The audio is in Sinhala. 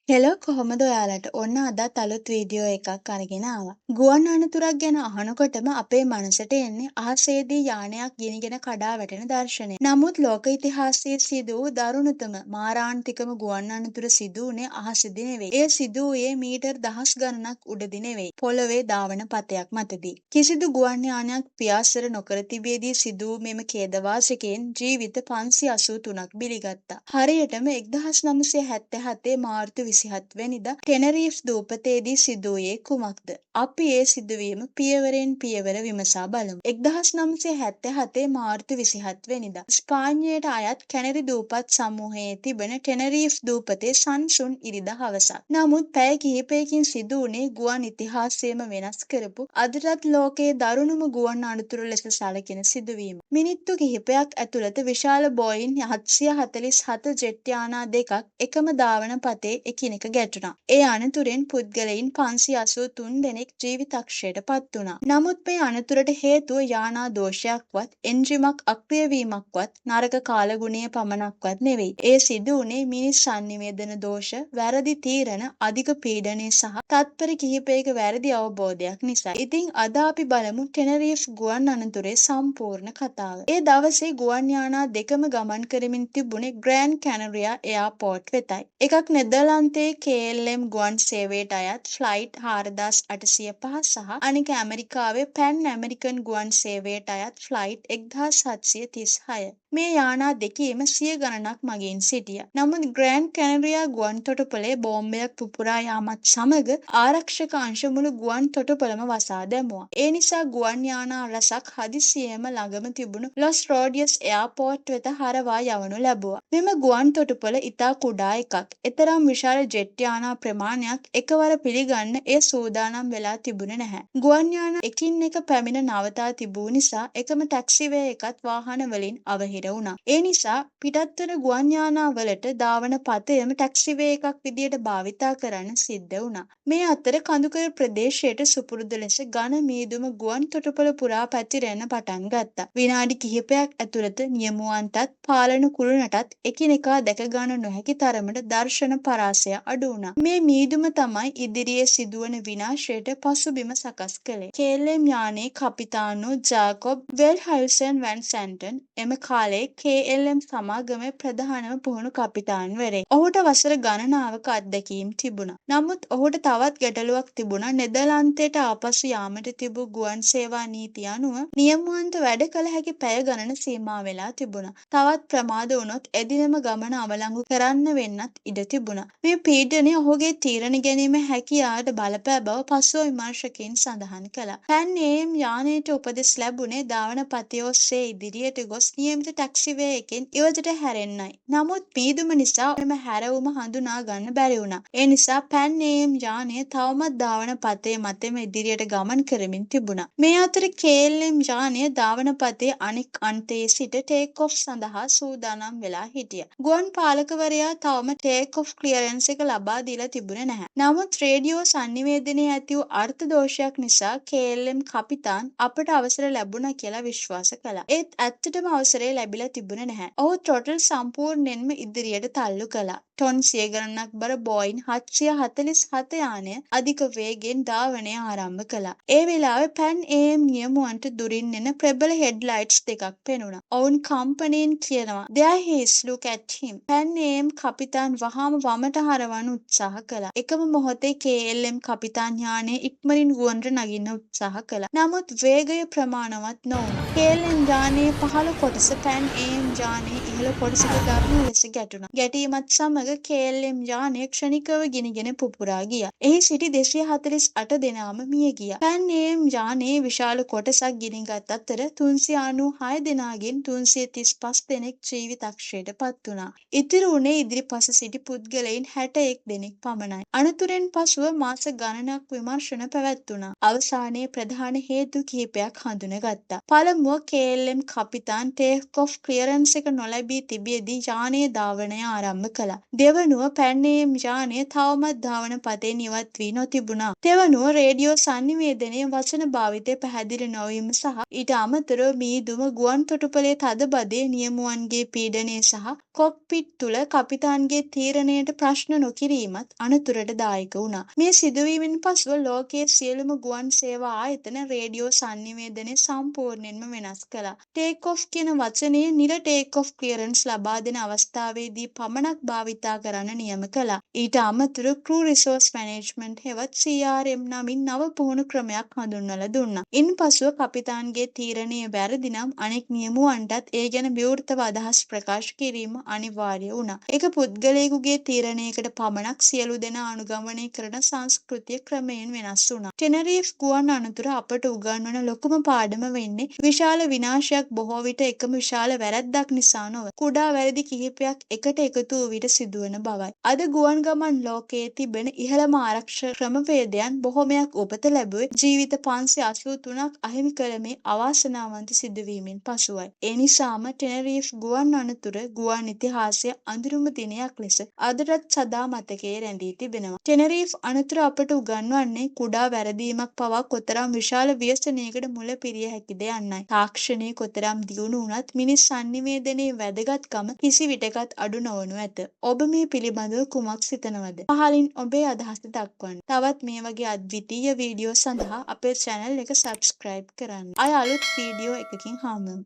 හෙලෝ කොහොමද ඔයාලට? ඔන්න අදත් අලුත් වීඩියෝ එකක් අරගෙන ආවා. ගුවන් අනතුරක් ගැන අහනකොටම අපේ මනසට එන්නේ අහසේදී යානයක් ගිනිගෙන කඩා වැටෙන දර්ශනය. නමුත් ලෝක ඉතිහාසයේ සිදු වූ දරුණුතම මාරාන්තිකම ගුවන් අනතුර සිදු වුණේ අහසේදී නෙවෙයි. එය සිදු වූයේ මීටර් දහස් ගණනක් උඩදී නෙවෙයි. පොළවේ ධාවන පතයක් මතදී. කිසිදු ගුවන් යානයක් පියාසර නොකර තිබියදී සිදු වූ මෙම ඛේදවාචකයෙන් ජීවිත 583ක් බිලිගත්තා. හරියටම 1977 මාර්තු 27 වෙනිදා ටෙනරීෆ් දූපතේදී සිදුවූයේ කුමක්ද? අපි ඒ සිදුවීම පියවරෙන් පියවර විමසා බලමු. 1977 මාර්තු 27 වෙනිදා ස්පාඤ්ඤයට අයත් කැනරි දූපත් සමූහයේ තිබෙන ටෙනරීෆ් දූපතේ සන්සුන් ඉරිදා හවසක්. නමුත් පැය කිහිපයකින් සිදු වුණේ ගුවන් ඉතිහාසයම වෙනස් කරපු අදටත් ලෝකයේ දරුණුම ගුවන් අනතුරු ලෙස සැලකෙන සිදුවීම. මිනිත්තු කිහිපයක් ඇතුළත විශාල බෝයින් 747 ජෙට් යානා දෙකක් එකම ධාවන පතේ එකිනෙක ගැටුණා. ඒ අනතුරෙන් පුද්ගලයින් 583 දෙනෙක් ජීවිතක්ෂයට පත් වුණා. නමුත් මේ අනතුරට හේතුව යානා දෝෂයක්වත්, එන්ජිමක් අක්‍රිය වීමක්වත්, නරක කාලගුණය පමණක්වත් නෙවෙයි. ඒ සිදු වුණේ මිනිස් සංනිවේදන දෝෂ, වැරදි තීරණ, අධික පීඩනය සහ තත්පර කිහිපයක වැරදි අවබෝධයක් නිසා. ඉතින් අද අපි බලමු ටෙනරීෆ් ගුවන් අනතුරේ සම්පූර්ණ කතාව. ඒ දවසේ ගුවන් යානා දෙකම ගමන් කරමින් තිබුණේ ග්‍රෑන්ඩ් කැනරියා එයාපෝර්ට් වෙතයි. එකක් නෙදර්ලන්තයේ KLM ගුවන් සේවයට අයත් ෆ්ලයිට් 4805 සහ අනික ඇමරිකාවේ පැන් ඇමරිකන් ගුවන් සේවයට අයත් ෆ්ලයිට් 1736. මේ යානා දෙකේම සිය ගණනක් මගින් සිටියා. නමුත් ග්‍රෑන්ඩ් කැනරියා ගුවන් තොටුපළේ බෝම්බයක් පුපුරා යාමත් සමග ආරක්ෂක අංශ මුළු ගුවන් තොටුපළම වසා දැමුවා. ඒ නිසා ගුවන් යානා රැසක් හදිසියේම ළඟම තිබුණු ලොස් රෝඩියස් එයාපෝර්ට් වෙත හරවා යවනු ලැබුවා. මෙම ගුවන් තොටුපළ ඉතා කුඩා එකක්. එතරම් විශාල ජෙට් යානා ප්‍රමාණයක් එකවර පිළිගන්න ඒ සූදානම් වෙලා තිබුණේ නැහැ. ගුවන් යානා එකින් එක පැමිණ නවතා තිබූ නිසා එකම ටැක්සිවේ එකත් වාහන වලින් අවහිර වුණා. ඒ නිසා පිටත් වන ගුවන් යානා වලට ධාවන පතයම ටැක්සිවේ එකක් විදියට භාවිතා කරන්න සිද්ධ වුණා. මේ අතර කඳුකර ප්‍රදේශයට සුපුරුදු ලෙස ඝන මීදුම ගුවන් තොටුපළ පුරා පැතිරෙන්න පටන් ගත්තා. විනාඩි කිහිපයක් ඇතුළත නියමුවන්ටත් පාලන කුළුණටත් එකිනෙකා දැක ගන්න නොහැකි තරමට දර්ශන පරාසය අඩු වුණා. මේ මීදුම තමයි ඉදිරියේ සිදුවන විනාශයට පසුබිම සකස් කළේ. KLM යානයේ කපිතානු ජාකොබ් වෙල්හයිසන් වැන් සැන්ටන් එම කාලේ KLM සමාගමේ ප්‍රධානම පුහුණු කපිතාන්වරයෙක්. ඔහුට වසර ගණනාවක අත්දැකීම් තිබුණා. නමුත් ඔහුට තවත් ගැටලුවක් තිබුණා. නෙදර්ලන්තයට ආපසු යාමට තිබූ ගුවන් සේවා නීතිය අනුව නියමුවන්ට වැඩ කළ හැකි පැය ගණන සීමා වෙලා තිබුණා. තවත් ප්‍රමාද වුණොත් එදිනම ගමන අවලංගු කරන්න වෙන්නත් ඉඩ තිබුණා. මේ පීඩනය ඔහුගේ තීරණ ගැනීම හැකියාවට බලපෑ බව පසුව විමර්ශකයින් සඳහන් කළා. පැන් AM යානයට උපදෙස් ලැබුණේ ධාවන පතේ ඔස්සේ ඉදිරියට ගොස් නියමිත ටැක්සිවේ එකෙන් ඉවතට හැරෙන්නයි. නමුත් මීදුම නිසා එම හැරවුම හඳුනා ගන්න බැරි වුණා. ඒ නිසා පැන් AM යානය තවමත් ධාවන පතේ මතෙම ඉදිරියට ගමන් කරමින් තිබුණා. මේ අතර KLM යානය ධාවන පතේ අනෙක් අන්තයේ සිට ටේක් ඔෆ් සඳහා සූදානම් වෙලා හිටියා. ගුවන් පාලකවරයා තවම ටේක් ඔෆ් ක්ලියරන්ස් එක ලබා දීලා තිබුණේ නැහැ. නමුත් රේඩියෝ සංනිවේදනයේ ඇති වූ අර්ථ දෝෂයක් නිසා KLM කපිතාන් අපට අවසර ලැබුණා කියලා විශ්වාස කළා. ඒත් ඇත්තටම අවසරය ලැබිලා තිබුණේ නැහැ. ඔහු ට්‍රොටල් සම්පූර්ණයෙන්ම ඉදිරියට තල්ලු කළා. ටොන් 100 ගණනක් බර බෝයින් 747 යානය අධික වේගෙන් ධාවනය ආරම්භ කළා. ඒ වෙලාවේ පැන් AM නියමුවන්ට දුරින් එන ප්‍රබල හෙඩ්ලයිට්ස් දෙකක් පෙනුණා. ඔවුන් කම්පනයෙන් කියනවා "There he is, look at him." පැන් AM කපිතාන් වහාම වමට හරවන්න උත්සාහ කළා. එකම මොහොතේ KLM කපිතාන් යානය ඉක්මනින් ගුවන්ට නගින්න උත්සාහ කළා. නමුත් වේගය ප්‍රමාණවත් නොවුණා. KLM යානයේ පහළ කොටස පැන් AM යානයේ ඉහළ කොටසට දරුණු ලෙස ගැටුණා. ගැටීමත් සමග KLM යානය ක්ෂණිකව ගිනිගෙන පුපුරා ගියා. එහි සිටි 248 දෙනාම මිය ගියා. පැන් AM යානයේ විශාල කොටසක් ගිනිගත් අතර 396 දෙනාගෙන් 335 දෙනෙක් ජීවිතක්ෂයට පත් වුණා. ඉතිරි වුණේ ඉදිරිපස සිටි පුද්ගලයින් 61 දෙනෙක් පමණයි. අනතුරෙන් පසුව මාස ගණනක් විමර්ශන පැවැත්වුණා. අවසානයේ ප්‍රධාන හේතු කිහිපයක් හඳුනගත්තා. පළමුව පළමුව KLM කපිතාන් ටේක් ඔෆ් ක්ලියරන්ස් එක නොලැබී තිබියදී යානයේ ධාවනය ආරම්භ කළා. දෙවනුව පැන්නේම් යානය තවමත් ධාවන පතෙන් ඉවත් වී නොතිබුණා. තෙවනුව රේඩියෝ සංනිවේදනයේ වචන භාවිතය පැහැදිලි නොවීම සහ ඊට අමතරව මීදුම ගුවන් තොටුපළේ තදබදය නියමුවන්ගේ පීඩනය සහ කොක්පිට් තුළ කපිතාන්ගේ තීරණයට ප්‍රශ්න නොකිරීමත් අනතුරට දායක වුණා. මේ සිදුවීමෙන් පසුව ලෝකයේ සියලුම ගුවන් සේවා ආයතන රේඩියෝ සංනිවේදනය සම්පූර්ණයෙන්ම වෙනස් කළා. ටේක් ඔෆ් කියන වචනය නිල ටේක් ඔෆ් ක්ලියරන්ස් ලබා දෙන අවස්ථාවේදී පමණක් භාවිතා කරන්න නියම කළා. ඊට අමතරව ක්‍රූ රිසෝස් මැනේජ්මන්ට් හෙවත් CRM නමින් නව පුහුණු ක්‍රමයක් හඳුන්වලා දුන්නා. ඉන්පසුව කපිතාන්ගේ තීරණය වැරදි නම් අනෙක් නියමුවන්ටත් ඒ ගැන විවෘතව අදහස් ප්‍රකාශ කිරීම අනිවාර්ය වුණා. ඒක පුද්ගලයෙකුගේ තීරණයකට පමණක් සියලු දෙනා අනුගමනය කරන සංස්කෘතිය ක්‍රමයෙන් වෙනස් වුණා. ටෙනරිෆ් ගුවන් අනතුර අපට උගන්වන ලොකුම පාඩම වෙන්නේ විශාල විනාශයක් බොහෝ විට එකම විශාල වැරැද්දක් නිසා නොව කුඩා වැරදි කිහිපයක් එකට එකතු වූ විට සිදුවන බවයි. අද ගුවන් ගමන් ලෝකයේ තිබෙන ඉහළම ආරක්ෂක ක්‍රමවේදයන් බොහොමයක් උපත ලැබුවේ ජීවිත 583ක් අහිමි කළ මේ අවාසනාවන්ත සිදුවීමෙන් පසුවයි. ඒ නිසාම ටෙනරිෆ් ගුවන් අනතුර ගුවන් ඉතිහාසයේ අඳුරුම දිනයක් ලෙස අදටත් සදා මතකයේ රැඳී තිබෙනවා. ටෙනරිෆ් අනතුර අපට උගන්වන්නේ කුඩා වැරදීමක් පවා කොතරම් විශාල ව්‍යසනයකට මුල පිරිය හැකිද යන්නයි. තාක්ෂණය කොතරම් දියුණු වුණත් මිනිස් සංනිවේදනයේ වැදගත්කම කිසි විටෙකත් අඩු නොවනු ඇත. ඔබ මේ පිළිබඳව කුමක් සිතනවද? පහලින් ඔබේ අදහස දක්වන්න. තවත් මේ වගේ අද්විතීය වීඩියෝ සඳහා අපේ channel එක subscribe කරන්න. අය අලුත් වීඩියෝ එකකින් හමුවෙමු.